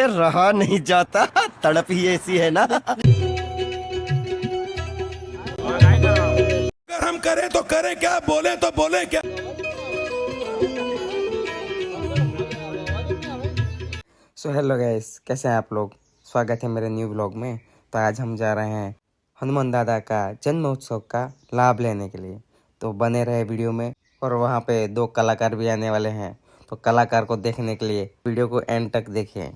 रहा नहीं जाता, तड़प ही ऐसी है ना। अगर हम करें तो करें क्या, बोले तो बोले क्या। सो हेलो गाइस, कैसे हैं आप लोग। स्वागत है मेरे न्यू ब्लॉग में। तो आज हम जा रहे हैं हनुमान दादा का जन्मोत्सव का लाभ लेने के लिए। तो बने रहे वीडियो में। और वहाँ पे दो कलाकार भी आने वाले हैं, तो कलाकार को देखने के लिए वीडियो को एंड तक देखें।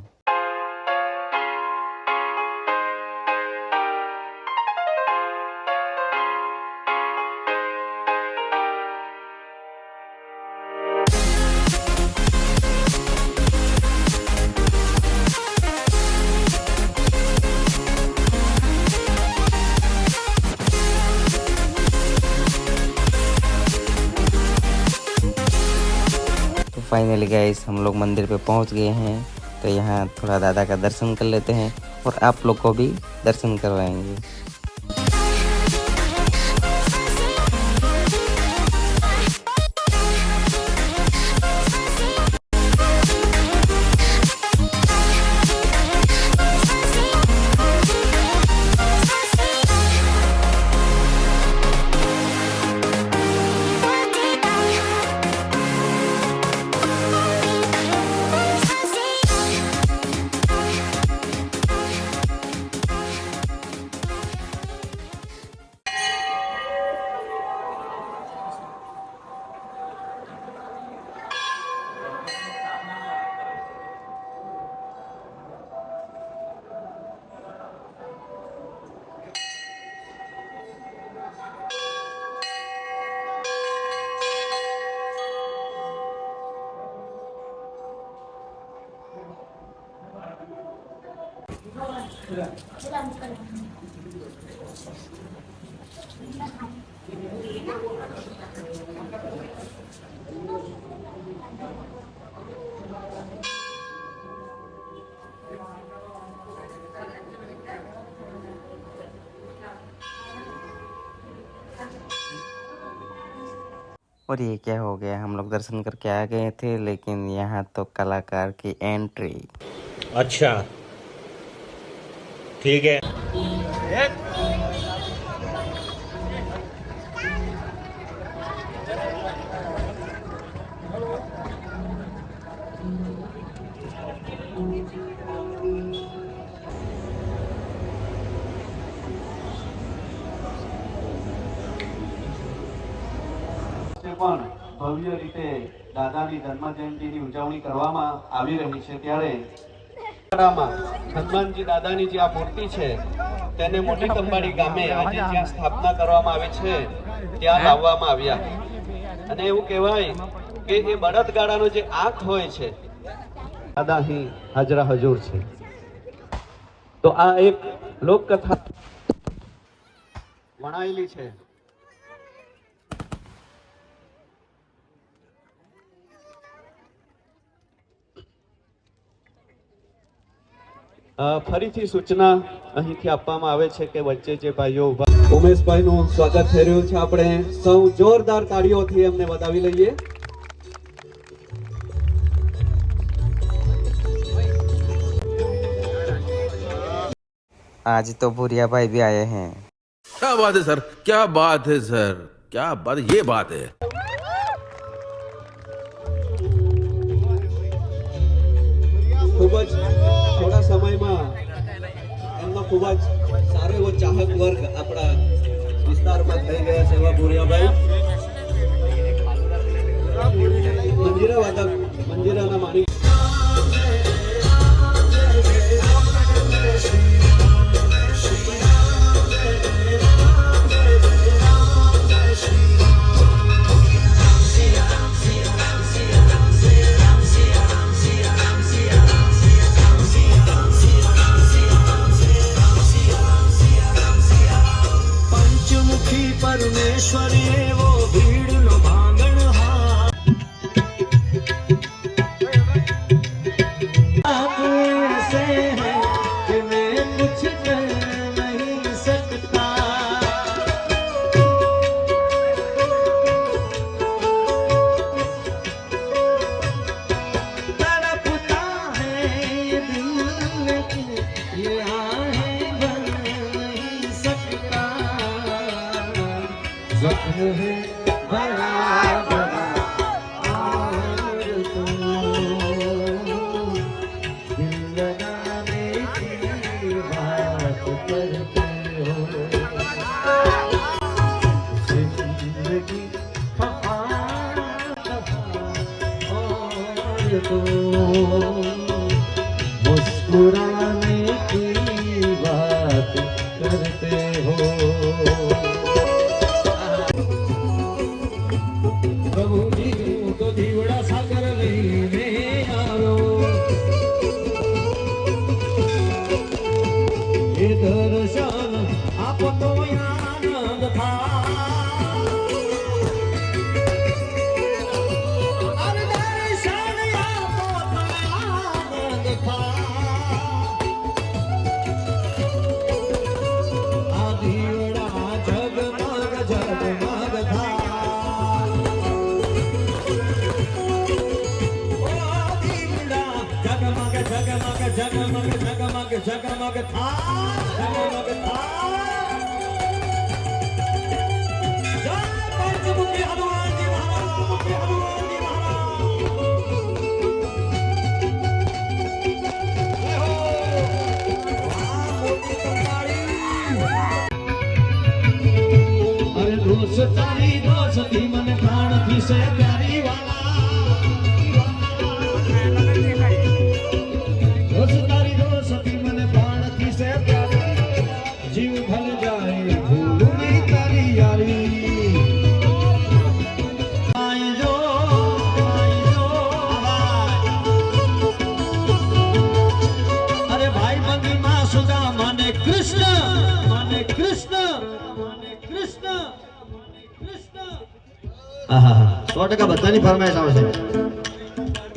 फाइनली गाइस हम लोग मंदिर पे पहुंच गए हैं। तो यहाँ थोड़ा दादा का दर्शन कर लेते हैं और आप लोग को भी दर्शन करवाएंगे। और ये क्या हो गया, हम लोग दर्शन करके आ गए थे, लेकिन यहाँ तो कलाकार की एंट्री। अच्छा ठीक है। પણ ભવ્ય રીતે દાદાની જન્મ જયંતિની ઉજવણી કરવામાં આવી રહી છે, ત્યારે હનુમાનજી દાદાની જે આ મૂર્તિ છે તેને મોટી કંબાડી ગામે આજે જ્યાં સ્થાપના કરવામાં આવી છે ત્યાં લાવવામાં આવ્યા. અને એવું કહેવાય કે એ બળદગાડાનો જે આંખ હોય છે, દાદા અહીં હાજરા હજુર છે. તો આ એક લોકકથા વણાયેલી છે. ફરીથી સૂચના અહીંથી આપવામાં આવે છે કે વચ્ચે જે ભાઈઓ ઉભા, ઉમેશભાઈનું સ્વાગત થઈ રહ્યું છે. આપણે સૌ જોરદાર તાળીઓથી એમને વધાવી લઈએ. आज तो भूरिया भाई भी आए हैं। क्या बात है सर, क्या बात है सर, क्या बात, ये बात है। ખૂબ જ થોડા સમયમાં એમનો ખૂબ જ સારો એવો ચાહક વર્ગ આપણા વિસ્તારમાં થઈ ગયા છે. એવા ભૂરિયાભાઈ મંજીરા વાદક, મંજીરાના માણી. परमेश्वरी वो मुस्कुराने की बात करते हो प्रभु जी तो दीवड़ा सागर लेने आयो ये दर्शन आप तो आनंद था जगमग जगमग जगमग था जगमग था जय पंचमुखी हनुमान जी महाराज हनुमान जी महाराज जय हो वाह मोटी कंबाड़ी अरे दोस्ती मन प्राण थी से प्यारी वाला दोस्ती मन प्राण थी से प्यारी जीव भल जाए भूल नहीं तारी यारी आई जो अरे भाई बंदी माँ सुधा माने कृष्ण माने कृष्ण माने कृष्ण माने कृष्ण आहा 100% બધાની ફરમાઈશ આવશે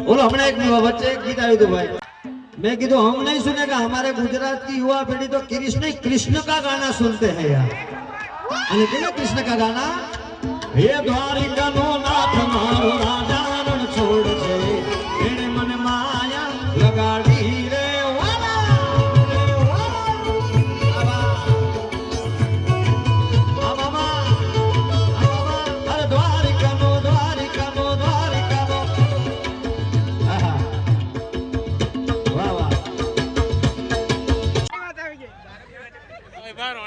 બોલો હમણાં એક વચ્ચે એક ગીત આવ્યું હતું ભાઈ मैं कीधु हम नहीं सुनेगा हमारे गुजरात की युवा पीढ़ी तो कृष्ण कृष्ण का गाना सुनते हैं यार अरे क्या कृष्ण का गाना हे द्वारिका नो नाथ मारो राजा रण छोड़ छे एने मन माया लगाड़ी रे वाला आवा अरे द्वारिका नो आहा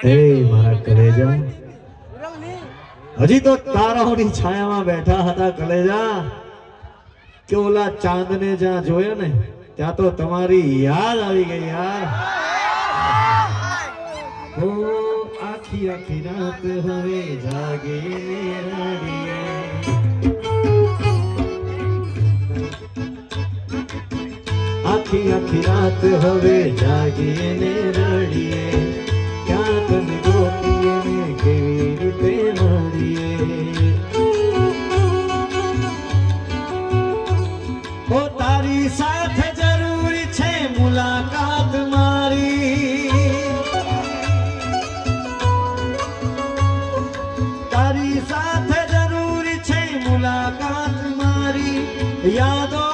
हे મારા કલેજા હજી તો તારાઓની છાયામાં બેઠા હતા કલેજા કે ઓલા ચાંદને જ્યાં જોયો ને ત્યાં તો તમારી યાદ આવી ગઈ યાર ઓ આખી આખી રાત હવે જાગીને રડીએ આખી આખી રાત હવે જાગીને રડીએ क्या तुम गोतिए में केवी रीते मारिए ओ तारी साथ जरूरी छे मुलाकात मारी तारी साथ जरूरी छे मुलाकात मारी यादों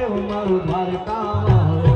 મારું દ્વારકા